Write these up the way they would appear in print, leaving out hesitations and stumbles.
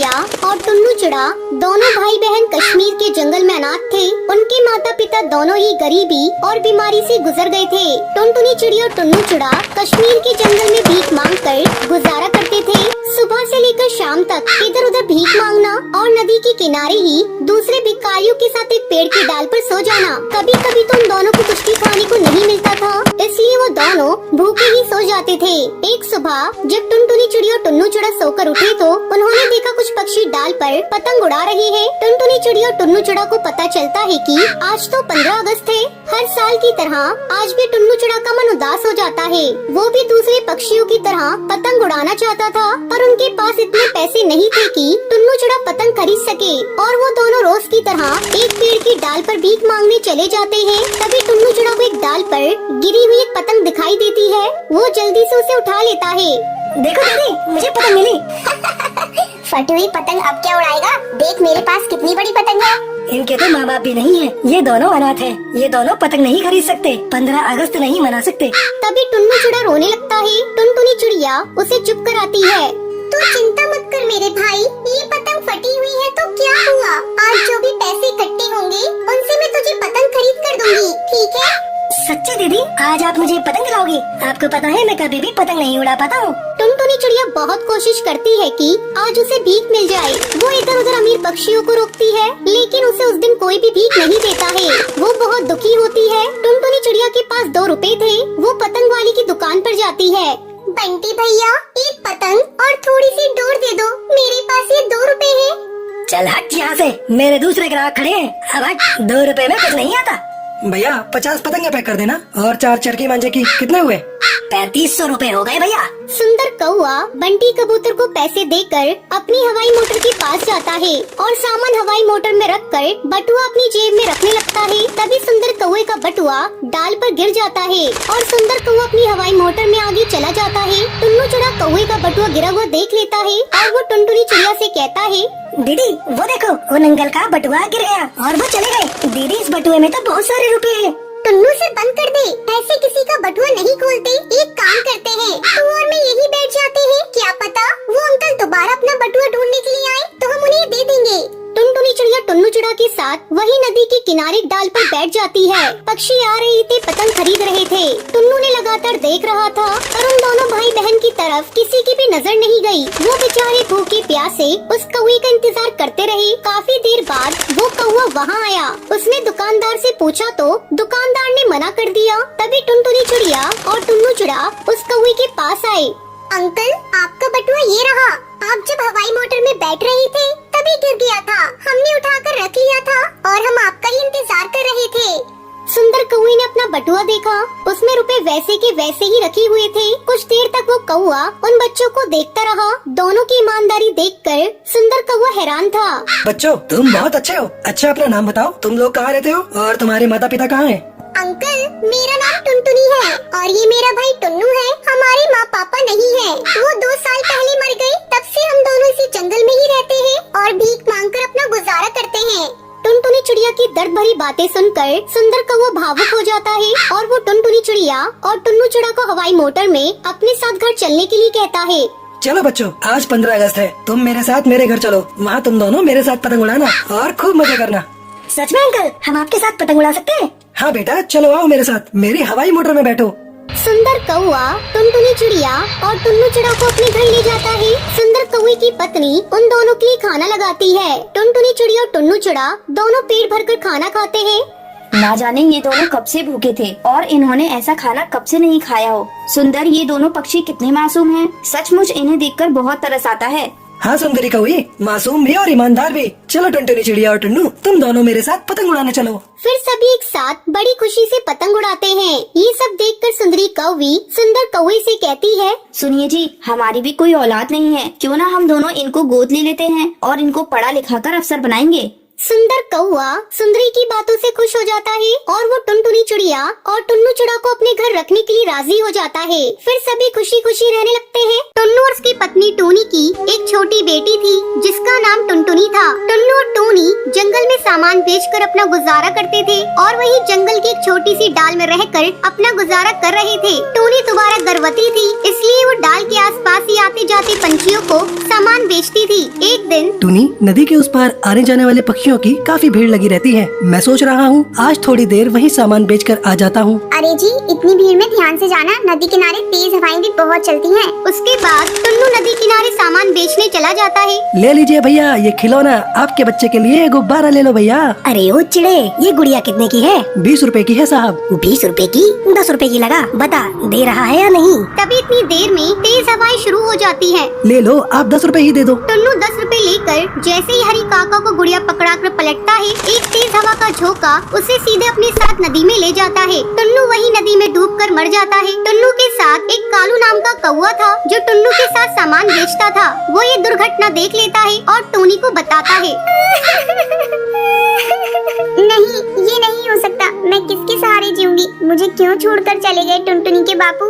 चिड़िया और टुन्नू चिड़ा दोनों भाई बहन कश्मीर के जंगल में अनाथ थे। उनके माता पिता दोनों ही गरीबी और बीमारी से गुजर गए थे। टुनटुनी चिड़ी और टुन्नू चिड़ा कश्मीर के जंगल में भीख मांग कर गुजारा करते थे। सुबह से लेकर शाम तक इधर उधर भीख मांगना और नदी के किनारे ही दूसरे भिखारियों के साथ एक पेड़ की डाल पर सो जाना। कभी कभी तो उन दोनों को कुछ भी खाने को नहीं मिलता था, इसलिए वो दोनों भूखे ही सो जाते थे। एक सुबह जब टुनटुनी चिड़ी और टुन्नू चिड़ा सोकर उठे तो उन्होंने देखा कुछ पक्षी डाल पर पतंग उड़ा रहे हैं। टुनटुनी चिड़ी और टुन्नू चिड़ा को पता चलता है कि आज तो 15 अगस्त है। हर साल की तरह आज भी टुन्नू चिड़ा का मन उदास हो जाता है। वो भी दूसरे पक्षियों की तरह पतंग उड़ाना चाहता था, पर उनके पास इतने पैसे नहीं थे कि टुन्नू चिड़ा पतंग खरीद सके। और वो दोनों रोज की तरह एक पेड़ की डाल पर भीख मांगने चले जाते हैं। तभी टुन्नू चिड़ा को एक डाल पर गिरी हुई एक पतंग दिखाई देती है। वो जल्दी से उसे उठा लेता है। देखो दीदी, मुझे पतंग मिली। फटी हुई पतंग अब क्या उड़ाएगा? देख मेरे पास कितनी बड़ी पतंग है। इनके तो माँ बाप भी नहीं है, ये दोनों अनाथ हैं। ये दोनों पतंग नहीं खरीद सकते, 15 अगस्त नहीं मना सकते। तभी टुन्नू चिड़ा रोने लगता है। टुनटुनी चिड़िया उसे चुप कराती है। तू चिंता मत कर मेरे भाई, ये पतंग फटी हुई है तो क्या हुआ? आज जो भी पैसे इकट्ठे होंगे उनसे मैं तुझे पतंग खरीद कर दूंगी, ठीक है? सच्ची दीदी, आज आप मुझे पतंग दिलाओगी? आपको पता है मैं कभी भी पतंग नहीं उड़ा पाता हूँ। टुनटुनी चिड़िया बहुत कोशिश करती है कि आज उसे भीख मिल जाए। वो इधर उधर अमीर पक्षियों को रोकती है, लेकिन उसे उस दिन कोई भी भीख नहीं देता है। वो बहुत दुखी होती है। टुनटुनी चिड़िया के पास 2 रुपए थे। वो पतंग वाली की दुकान पर जाती है। बंटी भैया, एक पतंग और थोड़ी सी डोर दे दो, मेरे पास ये 2 रुपए है। चल हट यहाँ से, मेरे दूसरे ग्राहक खड़े हैं। अब हट, 2 रुपए में कुछ नहीं आता। भैया 50 पतंगे पैक कर देना और 4 चरखी मांझे की। कितने हुए? 3500 रुपए हो गए भैया। सुंदर कौआ बंटी कबूतर को पैसे देकर अपनी हवाई मोटर के पास जाता है और सामान हवाई मोटर में रखकर बटुआ अपनी जेब में रखने लगता है। तभी सुंदर कौए का बटुआ डाल पर गिर जाता है और सुंदर कौआ अपनी हवाई मोटर में आगे चला जाता है। टुन्नू चिड़ा कौए का बटुआ गिरा हुआ देख लेता है और वो टुनटुनी चिड़िया से कहता है, दीदी वो देखो, उन अंकल का बटुआ गिर गया और वो चले गए। दीदी इस बटुए में तो बहुत सारे रुपए हैं। टुन्नू से बंद कर दे, ऐसे किसी का बटुआ नहीं खोलते। एक काम करते हैं, तू और मैं यही बैठ जाते हैं। क्या पता वो अंकल दोबारा अपना बटुआ ढूंढने के लिए आए तो हम उन्हें दे देंगे। टुनटुनी चिड़िया टुन्नू चिड़ा के साथ वही नदी के किनारे डाल पर बैठ जाती है। पक्षी आ रहे थे, पतंग खरीद रहे थे। टुन्नू ने लगातार देख रहा था और उन दोनों भाई बहन की तरफ किसी की भी नजर नहीं गई। वो बेचारे भूखे प्यासे उस कौवे का इंतजार करते रहे। काफी देर बाद वो कौवा वहाँ आया। उसने दुकानदार से पूछा तो दुकानदार ने मना कर दिया। तभी टुनटुनी चिड़िया और टुन्नू चिड़ा उस कौवे के पास आए। अंकल, आपका बटुआ ये रहा। आप जब हवाई मोटर में बैठ रहे थे तभी गिर गया था, हमने उठाकर रख लिया था और हम आपका ही इंतजार कर रहे थे। सुंदर कौवे ने अपना बटुआ देखा, उसमें रुपए वैसे के वैसे ही रखे हुए थे। कुछ देर तक वो कौवा उन बच्चों को देखता रहा। दोनों की ईमानदारी देखकर सुंदर कौवा हैरान था। बच्चों तुम बहुत अच्छे हो। अच्छा अपना नाम बताओ, तुम लोग कहाँ रहते हो और तुम्हारे माता पिता कहाँ हैं? अंकल, मेरा नाम टुनटुनी है और ये मेरा भाई टुन्नू है। हमारे माँ पापा नहीं है, वो 2 साल पहले मर गए। तब से हम दोनों इसी जंगल में ही रहते हैं और भीख मांगकर अपना गुजारा करते हैं। टुनटुनी चिड़िया की दर्द भरी बातें सुनकर सुंदर कौवा भावुक हो जाता है और वो टुनटुनी चिड़िया और टुन्नू चिड़ा को हवाई मोटर में अपने साथ घर चलने के लिए कहता है। चलो बच्चों, आज 15 अगस्त है, तुम मेरे साथ मेरे घर चलो। वहाँ तुम दोनों मेरे साथ पतंग उड़ाना और खूब मजा करना। सच में अंकल, हम आपके साथ पतंग उड़ा सकते हैं? हाँ बेटा, चलो आओ मेरे साथ, मेरी हवाई मोटर में बैठो। सुंदर कौवा टुनटुनी चिड़िया और टुन्नू चिड़ा को अपने घर ले जाता है। सुंदर कौवे की पत्नी उन दोनों के लिए खाना लगाती है। टुनटुनी चिड़िया और टुन्नू चिड़ा दोनों पेट भरकर खाना खाते हैं। ना जाने ये दोनों कब से भूखे थे और इन्होंने ऐसा खाना कब से नहीं खाया हो। सुंदर, ये दोनों पक्षी कितने मासूम हैं। सचमुच इन्हें देखकर बहुत तरस आता है। हाँ सुंदरी कौवी, मासूम भी और ईमानदार भी। चलो टुनटुनी चिड़िया और टुन्नू, तुम दोनों मेरे साथ पतंग उड़ाने चलो। फिर सभी एक साथ बड़ी खुशी से पतंग उड़ाते हैं। ये सब देखकर सुंदरी कौवी सुंदर कौवे से कहती है, सुनिए जी, हमारी भी कोई औलाद नहीं है, क्यों ना हम दोनों इनको गोद ले लेते हैं और इनको पढ़ा लिखा कर अफसर बनाएंगे। सुंदर कौआ सुंदरी की बातों से खुश हो जाता है और वो टुनटुनी चिड़िया और टुन्नू चिड़ा को अपने घर रखने के लिए राजी हो जाता है। फिर सभी खुशी खुशी रहने लगते हैं। टुन्नू और उसकी पत्नी टूनी की एक छोटी बेटी थी जिसका नाम टुनटुनी था। टुन्नू और टूनी जंगल में सामान बेचकर अपना गुजारा करते थे और वही जंगल की एक छोटी सी डाल में रहकर अपना गुजारा कर रहे थे। टूनी दोबारा गर्भवती थी, इसलिए वो डाल के आसपास ही आते जाते पंछियों को सामान बेचती थी। एक दिन टूनी, नदी के उस पार आने जाने वाले पक्षियों की काफी भीड़ लगी रहती है। मैं सोच रहा हूँ आज थोड़ी देर वहीं सामान बेचकर आ जाता हूँ। अरे जी, इतनी भीड़ में ध्यान से जाना, नदी किनारे तेज हवाएं भी बहुत चलती हैं। उसके बाद टुन्नू नदी किनारे सामान बेचने चला जाता है। ले लीजिए भैया ये खिलौना, आपके बच्चे के लिए गुब्बारा ले लो भैया। अरे ओ चिड़े, ये गुड़िया कितने की है? 20 रुपए की है साहब। 20 रुपए की? 10 रुपए की लगा, बता दे रहा है या नहीं? तभी इतनी देर में तेज हवाएं शुरू हो जाती हैं। ले लो, आप 10 रुपए ही दे दो। टुन्नू 10 रुपए लेकर जैसे ही हरी काका को गुड़िया पकड़ा कर पलटता है, एक तेज हवा का झोंका उसे सीधे अपने साथ नदी में ले जाता है। टुन्नू वही नदी में डूबकर मर जाता है। टुन्नू के साथ एक कालू नाम का कौवा था जो टुन्नू के साथ सामान बेचता था। वो ये दुर्घटना देख लेता है और टूनी को बताता है। नहीं, ये नहीं हो सकता। मैं किसके सहारे जीऊंगी? मुझे क्यों छोड़कर चले गए टुनटुनी के बापू?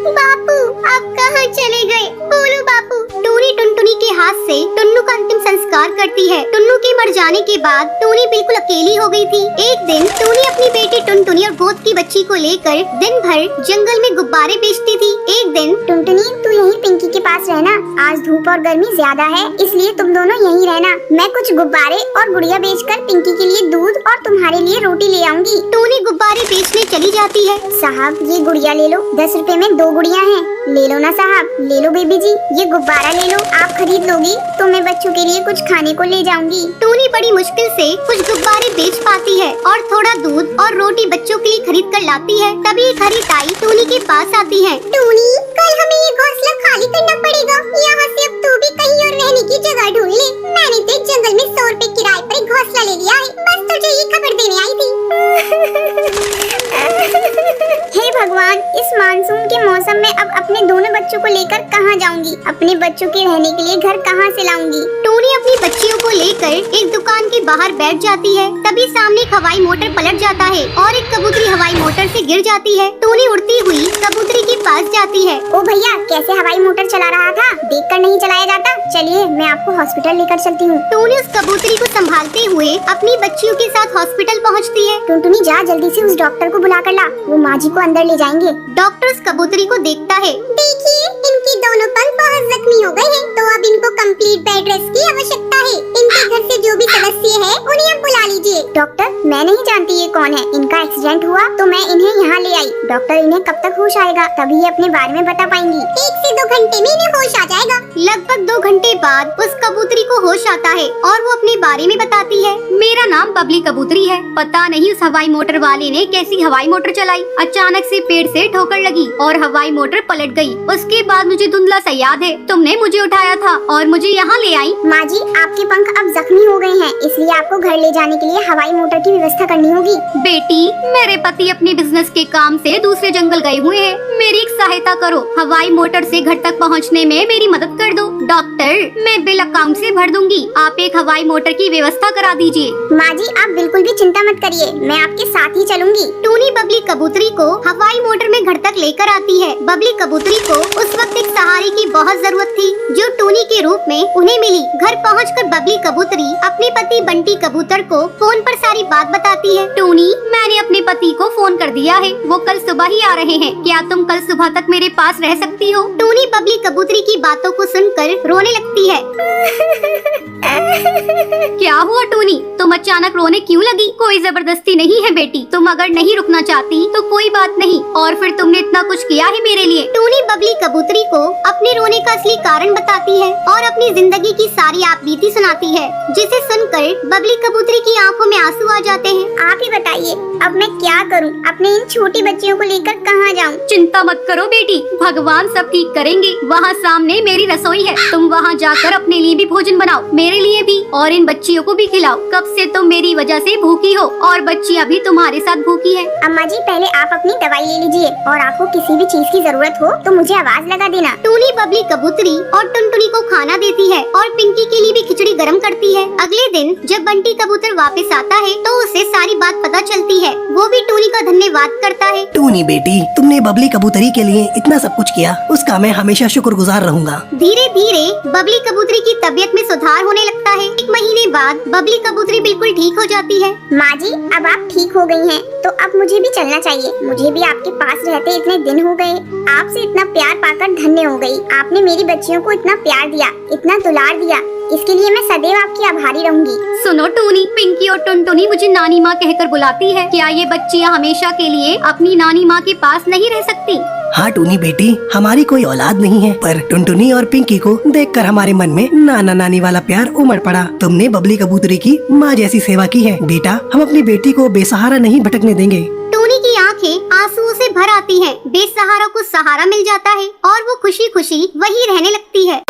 बापू, आप कहाँ चले गए? बोलो बापू। टूनी टुनटुनी के हाथ से टुन्नू का अंतिम संस्कार करती है। टुन्नू के मर जाने के बाद टूनी बिल्कुल अकेली हो गई थी। एक दिन टूनी अपनी बेटी टुनटुनी और गोद की बच्ची को लेकर दिन भर जंगल में गुब्बारे बेचती थी। एक दिन, टुनटुनी, तू यहीं पिंकी के पास रहना। आज धूप और गर्मी ज्यादा है, इसलिए तुम दोनों यहीं रहना। मैं कुछ गुब्बारे और गुड़िया बेचकर पिंकी के लिए दूध और तुम्हारे लिए रोटी ले आऊंगी। टूनी गुब्बारे बेचने चली जाती है। साहब, ये गुड़िया ले लो, 10 रुपए में 2 गुड़िया हैं। ले लो ना साहब, ले लो बेबी जी, ये गुब्बारा ले लो। आप खरीद लोगी तो मैं बच्चों के लिए कुछ खाने को ले जाऊंगी। टूनी बड़ी मुश्किल से कुछ गुब्बारे बेच पाती है और थोड़ा दूध और रोटी बच्चों के लिए खरीद कर लाती है। तभी एक हरी ताई टूनी के पास आती है। टूनी, कल हमें ये घोंसला खाली करना पड़ेगा। यहाँ से अब तू भी कहीं और रहने की जगह ढूंढ ले। मैंने तो इस जंगल में 100 रुपए किराए पर एक घोंसला ले लिया है। बस तुझे ये खबर देने आई थी। हे भगवान, इस मानसून के मौसम में अब अपने दोनों बच्चों को लेकर कहाँ जाऊंगी? अपने बच्चों के रहने के लिए घर कहाँ से लाऊंगी? टूनी अपनी बच्चियों को लेकर एक दुकान के बाहर बैठ जाती है। तभी सामने एक हवाई मोटर पलट जाता है और एक कबूतरी हवाई मोटर से गिर जाती है। टूनी उड़ती हुई कबूतरी के पास जाती है। ओ भैया, कैसे हवाई मोटर चला रहा था? देखकर नहीं चलाया जाता? चलिए, मैं आपको हॉस्पिटल लेकर चलती हूँ। टूनी उस कबूतरी को संभालते हुए अपनी बच्चियों के साथ हॉस्पिटल पहुँचती है। टुनटुनी, जा जल्दी से उस डॉक्टर को बुला कर ला। वो माँ जी को अंदर ले जाएंगे। डॉक्टर उस कबूतरी को देखता है। देखिए, इनके दोनों पंख बहुत जख्मी हो गए हैं, तो अब इनको कंप्लीट बेड रेस्ट की आवश्यकता है। इनके घर से जो भी सदस्य है उन्हें अब बुला लीजिए। डॉक्टर, मैं नहीं जानती ये कौन है। इनका एक्सीडेंट हुआ तो मैं इन्हें यहाँ ले आई। डॉक्टर, इन्हें कब तक होश आएगा? तभी ये अपने बारे में बता पाएंगी। 1 से 2 घंटे में इन्हें होश आ जाएगा। लगभग 2 घंटे बाद उस कबूतरी को होश आता है और वो अपने बारे में बताती है। मेरा नाम बबली कबूतरी है। पता नहीं उस हवाई मोटर वाले ने कैसी हवाई मोटर चलाई। अचानक से पेड़ से ठोकर लगी और हवाई मोटर पलट गई। उसके बाद मुझे धुंधला सा याद है तुमने मुझे उठाया था और मुझे यहाँ ले आई। माँ जी, आपके पंख अब जख्मी हो गए हैं, इसलिए आपको घर ले जाने के लिए हवाई मोटर की व्यवस्था करनी होगी। बेटी, मेरे पति अपने बिजनेस के काम से दूसरे जंगल गए हुए हैं। मेरी एक सहायता करो, हवाई मोटर से घर तक पहुँचने में मेरी मदद कर दो। डॉक्टर, मैं बिल अकाउंट से भर दूंगी, आप एक हवाई मोटर की व्यवस्था करा दीजिए। माँ जी, आप बिल्कुल भी चिंता मत करिए, मैं आपके साथ ही चलूंगी। टूनी बबली कबूतरी को हवाई मोटर में घर तक लेकर आती है। बबली कबूतरी को उस वक्त एक सहारे की बहुत जरूरत थी जो टूनी के रूप में उन्हें मिली। घर पहुंचकर बबली कबूतरी अपने पति बंटी कबूतर को फोन पर सारी बात बताती है। टूनी, मैंने अपने पति को फोन कर दिया है, वो कल सुबह ही आ रहे हैं। क्या तुम कल सुबह तक मेरे पास रह सकती हो? टूनी बबली कबूतरी की बातों को सुनकर रोने लगती है। क्या हुआ टूनी, तुम अचानक रोने क्यों लगी? कोई जबरदस्ती नहीं है बेटी, तुम अगर नहीं रुकना चाहती तो कोई बात नहीं। और फिर तुमने इतना कुछ किया है मेरे लिए। टूनी बबली कबूतरी को अपने रोने का असली कारण बताती है और अपनी जिंदगी की सारी आप बीती सुनाती है, जिसे सुनकर बबली कबूतरी की आंखों में आंसू आ जाते हैं। आप ही बताइए, अब मैं क्या करूं? अपने इन छोटी बच्चियों को लेकर कहाँ जाऊं? चिंता मत करो बेटी, भगवान सब ठीक करेंगे। वहाँ सामने मेरी रसोई है, तुम वहाँ जाकर अपने लिए भी भोजन बनाओ, मेरे लिए भी, और इन बच्चियों को भी खिलाओ। कब से तुम मेरी वजह से भूखी हो और बच्चियाँ भी तुम्हारे साथ भूखी है। अम्मा जी, पहले आप अपनी दवाई ले लीजिए और आपको किसी भी चीज की जरूरत हो तो मुझे आवाज लगा देना। टूनी टूनी बबली कबूतरी और टुनटुनी को खाना देती है और पिंकी के लिए भी खिचड़ी गरम करती है। अगले दिन जब बंटी कबूतर वापस आता है तो उसे सारी बात पता चलती है। वो भी टूनी का धन्यवाद करता है। टूनी बेटी, तुमने बबली कबूतरी के लिए इतना सब कुछ किया, उसका मैं हमेशा शुक्रगुजार रहूंगा। धीरे धीरे बबली कबूतरी की तबीयत में सुधार होने लगता है। 1 महीने बाद बबली कबूतरी बिल्कुल ठीक हो जाती है। माँ जी, अब आप ठीक हो गई हैं, तो अब मुझे भी चलना चाहिए। मुझे भी आपके पास रहते इतने दिन हो गए। आपसे इतना प्यार पाकर धन्य हो गई। आपने मेरी बच्चियों को इतना प्यार दिया, इतना दुलार दिया, इसके लिए मैं सदैव आपकी आभारी रहूंगी। सुनो टूनी, पिंकी और टुनटुनी मुझे नानी माँ कहकर बुलाती है। क्या ये बच्चियाँ हमेशा के लिए अपनी नानी माँ के पास नहीं रह सकती? हाँ टूनी बेटी, हमारी कोई औलाद नहीं है, पर टुनटुनी और पिंकी को देखकर हमारे मन में नाना नानी वाला प्यार उमड़ पड़ा। तुमने बबली कबूतरी की माँ जैसी सेवा की है। बेटा, हम अपनी बेटी को बेसहारा नहीं भटकने देंगे। टूनी की आंखें आंसुओं से भर आती हैं। बेसहारा को सहारा मिल जाता है और वो खुशी खुशी वहीं रहने लगती है।